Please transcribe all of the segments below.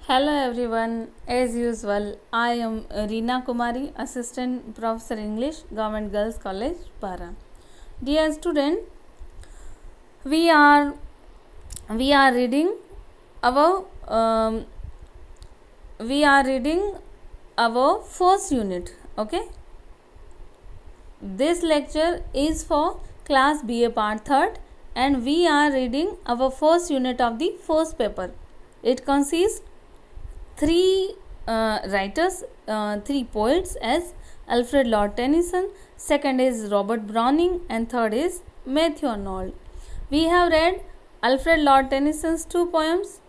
Hello everyone, as usual, I am Reena Kumari, Assistant Professor English, Government Girls College, Para. Dear student, we are reading our first unit. Okay, this lecture is for class BA part 3rd, and we are reading our first unit of the first paper. It consists three writers, three poets as Alfred Lord Tennyson, second is Robert Browning, and third is Matthew Arnold. We have read Alfred Lord Tennyson's two poems,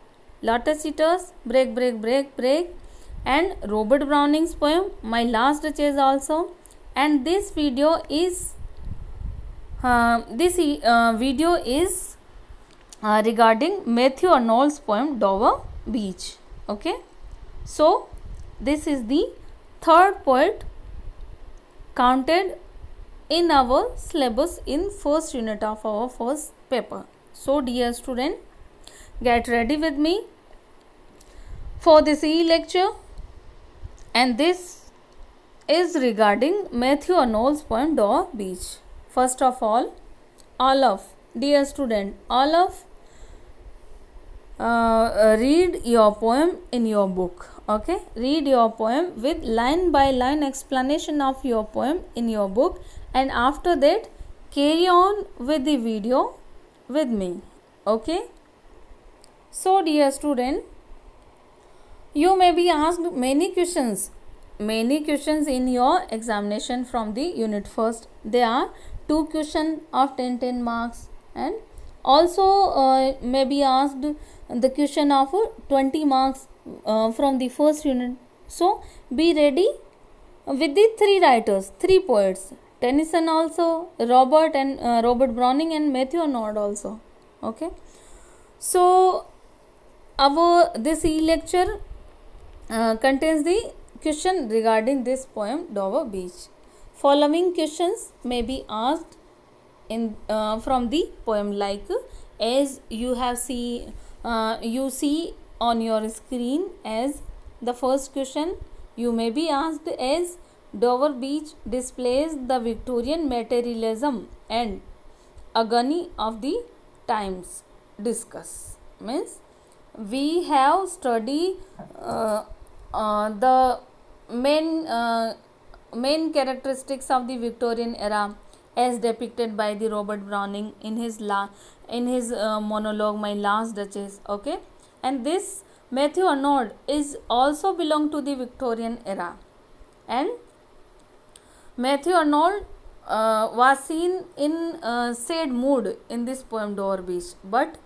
Lotus Eaters, Break, Break, Break, Break, and Robert Browning's poem, My Last Duchess also. And this video is regarding Matthew Arnold's poem Dover Beach. Okay. So, this is the third poet counted in our syllabus in first unit of our first paper. So, dear student, get ready with me for this e-lecture, and this is regarding Matthew Arnold's poem Dover Beach. First of all, dear student, read your poem in your book. Okay, read your poem with line by line explanation of your poem in your book, and after that carry on with the video with me. Okay, so dear student, you may be asked many questions in your examination from the unit first. There are 2 questions of 10 marks, and also may be asked the question of 20 marks from the first unit. So be ready with the 3 writers, 3 poets, Tennyson also, Robert Browning and Matthew Arnold also. Okay, so this e-lecture contains the question regarding this poem Dover Beach. Following questions may be asked in from the poem, like as you see on your screen as the first question. You may be asked as Dover Beach displays the Victorian materialism and agony of the times. Discuss. Means we have studied the main characteristics of the Victorian era as depicted by the Robert Browning in his monologue My Last Duchess. Okay, and this Matthew Arnold is also belong to the Victorian era, and Matthew Arnold was seen in sad mood in this poem Dover Beach. But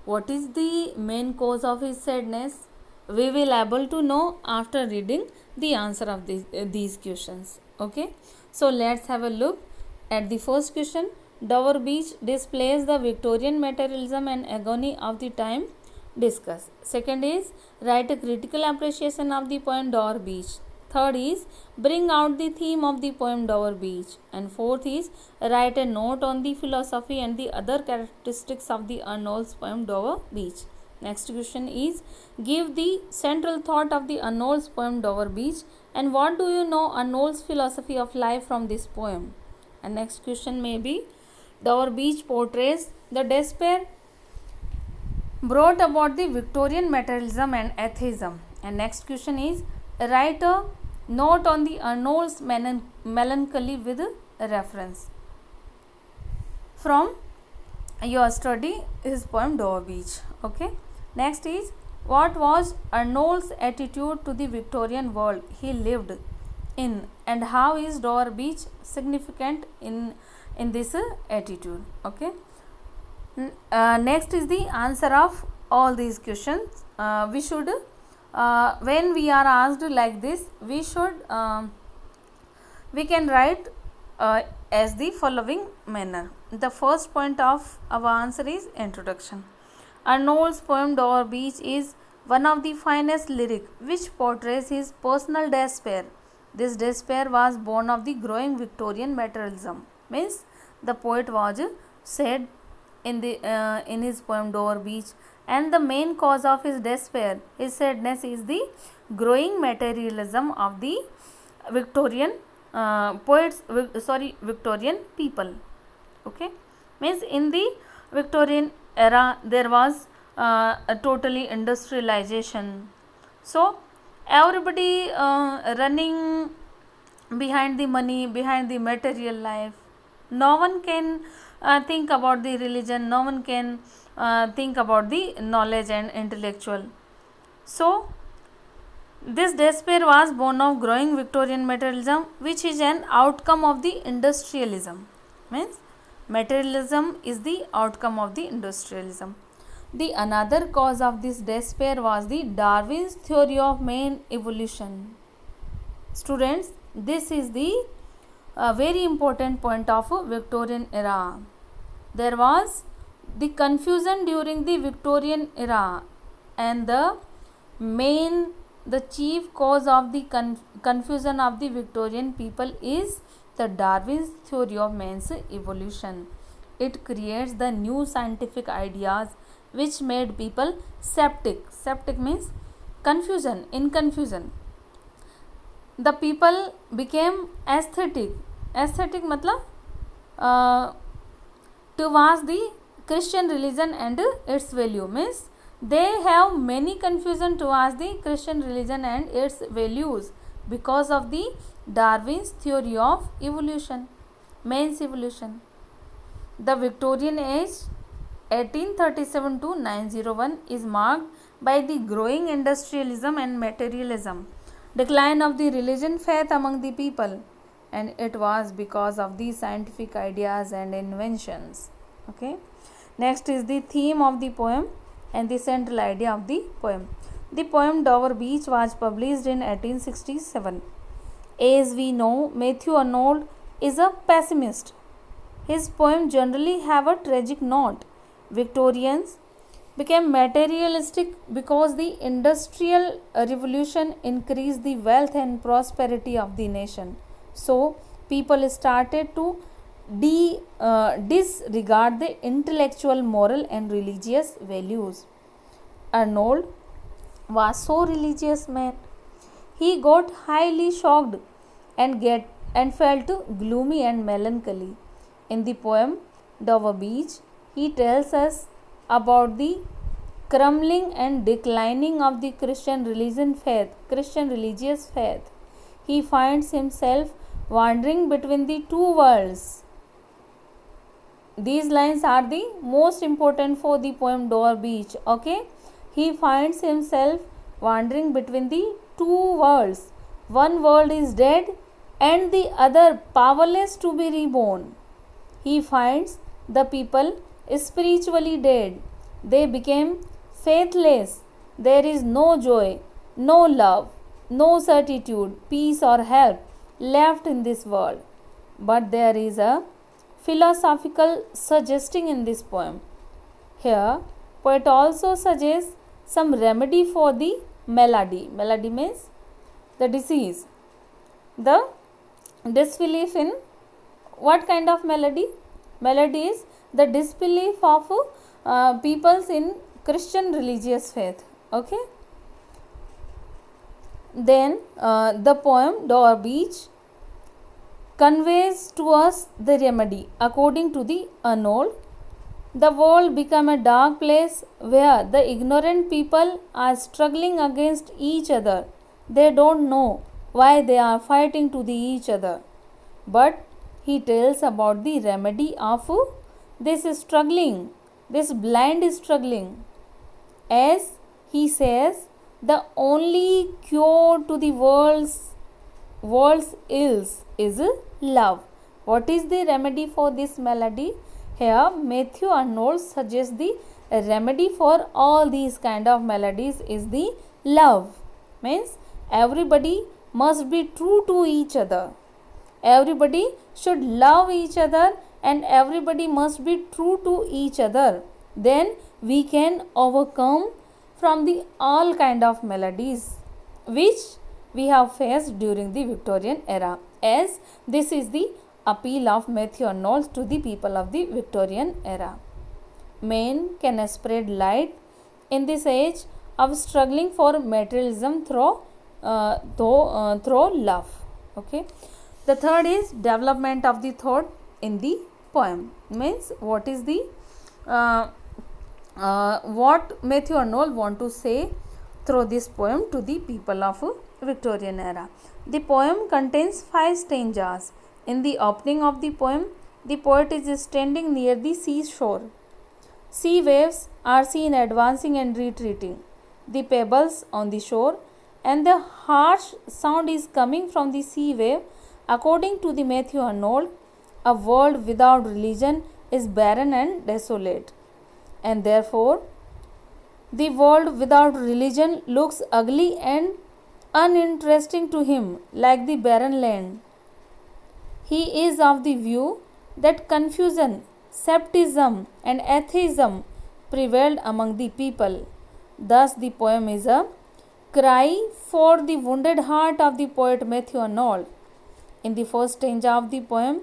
what is the main cause of his sadness? We will able to know after reading the answer of these questions. Okay, so let's have a look at the first question. Dover Beach displays the Victorian materialism and agony of the time. Discuss. Second is write a critical appreciation of the poem Dover Beach. Third is bring out the theme of the poem Dover Beach. And fourth is write a note on the philosophy and the other characteristics of the Arnold's poem Dover Beach. Next question is give the central thought of the Arnold's poem Dover Beach, and what do you know Arnold's philosophy of life from this poem. And next question may be Dover Beach portrays the despair brought about the Victorian materialism and atheism. And next question is write a note on the Arnold's melancholy with reference from your study his poem Dover Beach. Okay, next is what was Arnold's attitude to the Victorian world he lived in, and how is Dover Beach significant in this attitude. Okay, next is the answer of all these questions. We should when we are asked like this, we can write as the following manner. The first point of our answer is introduction. Arnold's poem Dover Beach is one of the finest lyric which portrays his personal despair. This despair was born of the growing Victorian materialism. Means the poet was sad in his poem Dover Beach and the main cause of his despair, his sadness, is the growing materialism of the Victorian Victorian people. Okay, means in the Victorian era there was a totally industrialization, so everybody running behind the money, behind the material life. No one can think about the religion, no one can think about the knowledge and intellectual. So this despair was born of growing Victorian materialism, which is an outcome of the industrialism. Means materialism is the outcome of the industrialism. The another cause of this despair was the Darwin's theory of main evolution. Students, this is the very important point of Victorian era. There was the confusion during the Victorian era, and the chief cause of the confusion of the Victorian people is the Darwin's theory of man's evolution. It creates the new scientific ideas which made people skeptic. Skeptic means confusion, in confusion. The people became aesthetic. Aesthetic matlab towards the Christian religion and its value. Means they have many confusion towards the Christian religion and its values because of the Darwin's theory of evolution, man's evolution. The Victorian age 1837 to 901 is marked by the growing industrialism and materialism, decline of the religion faith among the people, and it was because of the scientific ideas and inventions. Okay, next is the theme of the poem and the central idea of the poem. The poem Dover Beach was published in 1867. As we know, Matthew Arnold is a pessimist. His poems generally have a tragic note. Victorians became materialistic because the industrial revolution increased the wealth and prosperity of the nation. So people started to disregard the intellectual, moral and religious values. Arnold was so religious man. He got highly shocked and felt gloomy and melancholy. In the poem Dover Beach, he tells us about the crumbling and declining of the Christian religious faith. He finds himself wandering between the two worlds. These lines are the most important for the poem Dover Beach. Okay, he finds himself wandering between the two worlds. One world is dead and the other powerless to be reborn. He finds the people spiritually dead. They became faithless. There is no joy, no love, no certitude, peace or help left in this world. But there is a philosophical suggesting in this poem. Here, poet also suggests some remedy for the malady. Malady means the disease. The disbelief in what kind of malady? Malady is the disbelief of peoples in Christian religious faith. Okay. Then the poem Dover Beach conveys to us the remedy. According to the Arnold, the world become a dark place where the ignorant people are struggling against each other. They don't know why they are fighting to each other. But he tells about the remedy of this struggling, this blind struggling. As he says, the only cure to the world's ills is love. What is the remedy for this malady? Here Matthew Arnold suggests the remedy for all these kind of maladies is the love. Means everybody must be true to each other. Everybody should love each other and everybody must be true to each other. Then we can overcome from the all kind of maladies which we have faced during the Victorian era. As this is the appeal of Matthew Arnold to the people of the Victorian era. Men can spread light in this age of struggling for materialism through love. Okay. The third is development of the thought in the poem. Means what is the what Matthew Arnold want to say through this poem to the people of Victorian era. The poem contains 5 stanzas. In the opening of the poem, the poet is standing near the seashore. Sea waves are seen advancing and retreating. The pebbles on the shore and the harsh sound is coming from the sea wave. According to the Matthew Arnold, a world without religion is barren and desolate, and therefore the world without religion looks ugly and uninteresting to him, like the barren land. He is of the view that confusion, skepticism, and atheism prevailed among the people. Thus, the poem is a cry for the wounded heart of the poet Matthew Arnold. In the first stanza of the poem,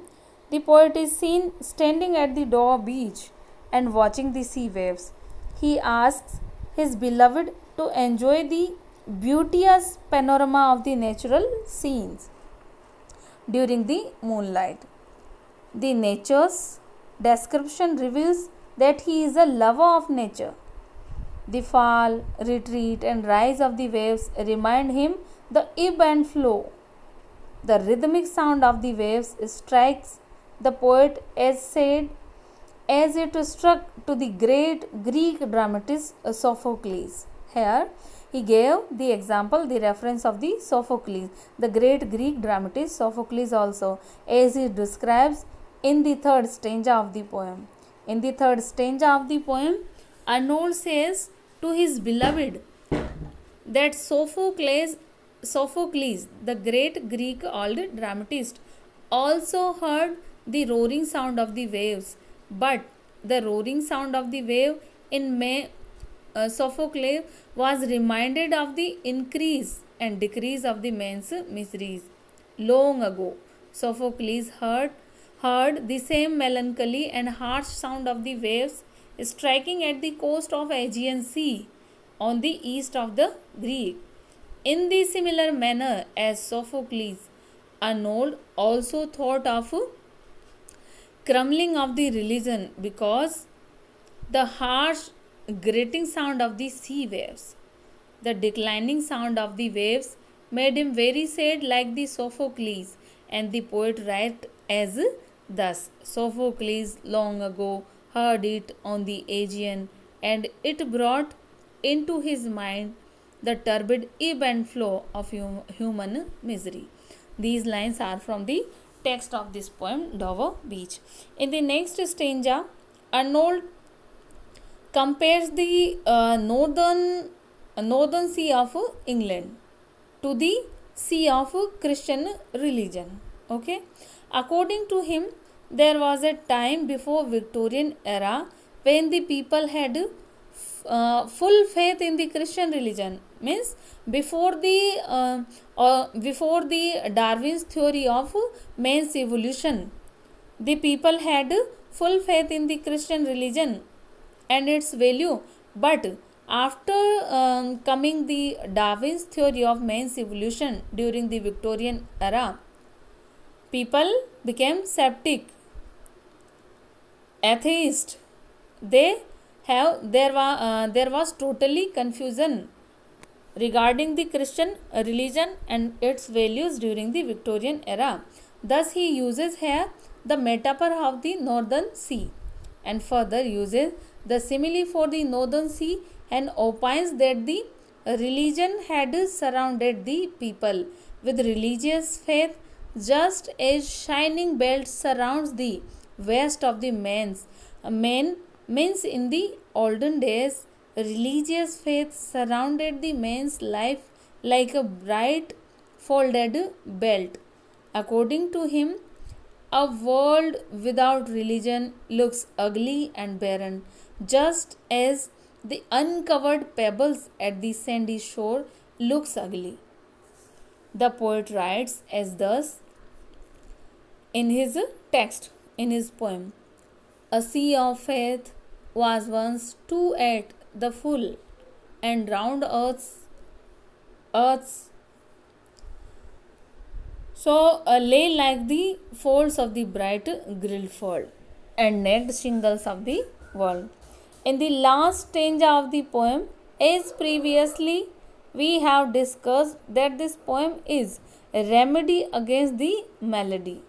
the poet is seen standing at the Dover beach and watching the sea waves. He asks his beloved to enjoy the beauteous panorama of the natural scenes during the moonlight. The nature's description reveals that he is a lover of nature. The fall, retreat, and rise of the waves remind him the ebb and flow. The rhythmic sound of the waves strikes the poet as it struck to the great Greek dramatist Sophocles. Here, he gave the example, the reference of the Sophocles, the great Greek dramatist Sophocles also, as he describes in the third stanza of the poem. In the third stanza of the poem, Arnold says to his beloved that Sophocles, the great Greek old dramatist, also heard the roaring sound of the waves, but the roaring sound of the wave in Sophocles was reminded of the increase and decrease of the man's miseries. Long ago, Sophocles heard the same melancholy and harsh sound of the waves striking at the coast of Aegean Sea on the east of the Greek. In the similar manner as Sophocles, Arnold also thought of crumbling of the religion because the harsh grating sound of the sea waves, the declining sound of the waves made him very sad like the Sophocles, and the poet writes as thus: Sophocles long ago heard it on the Aegean, and it brought into his mind the turbid ebb and flow of human misery. These lines are from the text of this poem, Dover Beach. In the next stanza, Arnold compares the northern sea of England to the sea of Christian religion. Okay, according to him, there was a time before Victorian era when the people had full faith in the Christian religion. Means before the Darwin's theory of man's evolution, the people had full faith in the Christian religion and its value. But after coming the Darwin's theory of man's evolution during the Victorian era, people became skeptic, atheist. There was totally confusion regarding the Christian religion and its values during the Victorian era. Thus, he uses here the metaphor of the northern sea and further uses the simile for the northern sea and opines that the religion had surrounded the people with religious faith, just as shining belt surrounds the waist of the means in the olden days. Religious faith surrounded the man's life like a bright folded belt. According to him, a world without religion looks ugly and barren, just as the uncovered pebbles at the sandy shore looks ugly. The poet writes as thus in his text, in his poem: a sea of faith was once too at the full, and round earth's so lay like the folds of the bright grilled fold and necked shingles of the world. In the last stanza of the poem, as previously we have discussed that this poem is a remedy against the malady,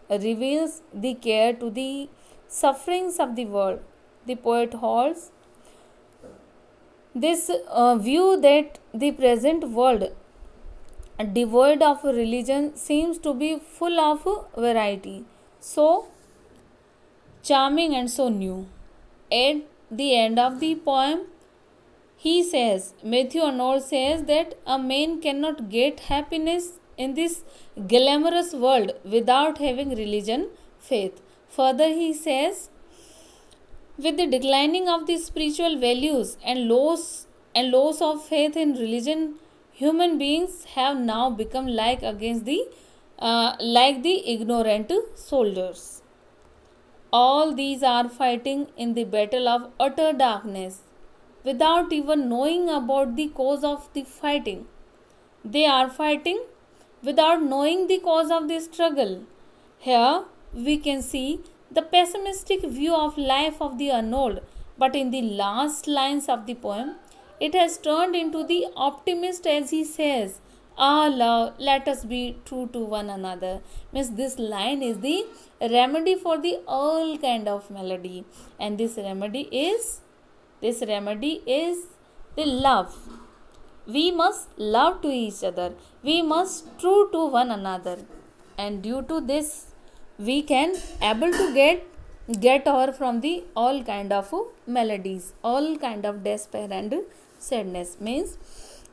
reveals the care to the sufferings of the world. The poet holds this view that the present world, devoid of religion, seems to be full of variety, so charming and so new. At the end of the poem, he says, Matthew Arnold says that a man cannot get happiness in this glamorous world without having religion, faith. Further, he says, with the declining of the spiritual values and loss of faith in religion, human beings have now become like the ignorant soldiers. All these are fighting in the battle of utter darkness without even knowing about the cause of the fighting. They are fighting without knowing the cause of the struggle. Here we can see the pessimistic view of life of the Arnold, but in the last lines of the poem, it has turned into the optimist as he says, Ah love, let us be true to one another. Means this line is the remedy for the all kind of melody, and this remedy is the love. We must love to each other. We must true to one another, and due to this, we can able to get over from the all kind of melodies, all kind of despair and sadness. Means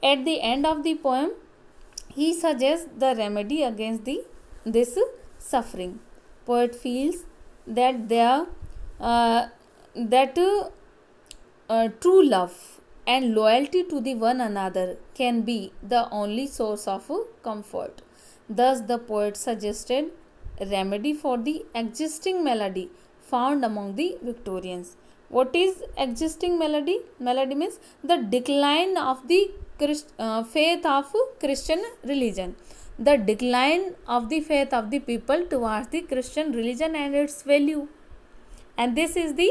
at the end of the poem, he suggests the remedy against this suffering. Poet feels that true love and loyalty to the one another can be the only source of comfort. Thus, the poet suggested a remedy for the existing melody found among the Victorians. What is existing melody? Melody means the decline of the faith of Christian religion. The decline of the faith of the people towards the Christian religion and its value. And this is the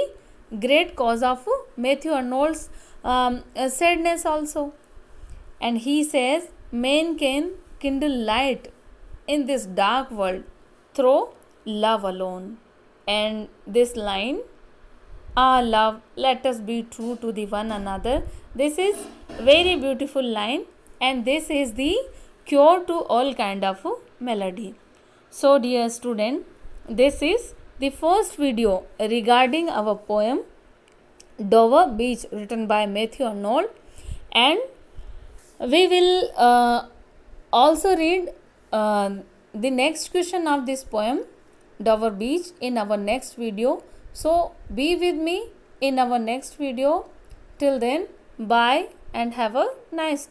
great cause of Matthew Arnold's sadness also. And he says, man can kindle light in this dark world through love alone. And this line, Ah love, let us be true to the one another. This is very beautiful line, and this is the cure to all kind of melody. So dear student, this is the first video regarding our poem Dover Beach, written by Matthew Arnold, and we will also read the next question of this poem Dover Beach in our next video. So be with me in our next video. Till then, bye and have a nice